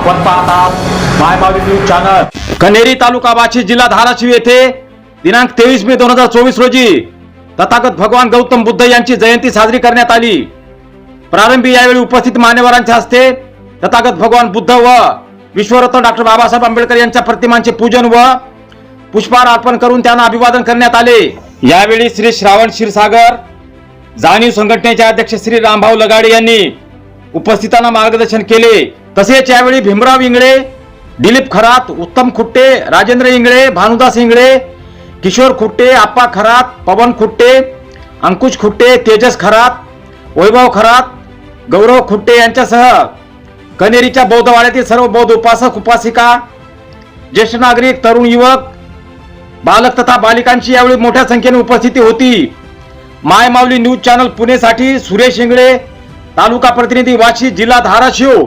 आपण पाहतात मायमावली news channel. कन्हेरी तालुका वाशी जिल्हा धाराशिव येथे दिनांक 23 मे 2024 रोजी तथागत भगवान गौतम बुद्ध यांची जयंती साजरी करण्यात आली। प्रारंभी यावेळी उपस्थित मान्यवरांच्या हस्ते तथागत भगवान बुद्ध व विश्वरत्न डॉक्टर बाबासाहेब आंबेडकर यांच्या प्रतिमांचे पूजन व पुष्पहार अर्पण करून त्यांना अभिवादन करण्यात आले। यावेळी श्री श्रावण क्षीरसागर जाणीव संघटनेचे अध्यक्ष श्री रामभाऊ लगाडे यांनी उपस्थितांना मार्गदर्शन केले। तसेच यावेळी भीमराव इंगळे, दिलीप खरात, उत्तम खुट्टे, राजेंद्र इंगळे, भानुदास इंगळे, किशोर खुट्टे, आप्पा खरात, पवन खुट्टे, अंकुश खुट्टे, तेजस खरात, वैभव खरात, गौरव खुट्टे यांच्यासह कन्हेरीच्या बौद्धवाड्यातील सर्व बौद्ध उपासक उपासिका, ज्येष्ठ नागरिक, तरुण युवक, बालक तथा बालिकांची यावेळी मोठ्या संख्येने उपस्थिती होती। मायमावली न्यूज चॅनल पुणे साठी सुरेश इंगळे, तालुका प्रतिनिधी वाशी, जिल्हा धाराशिव।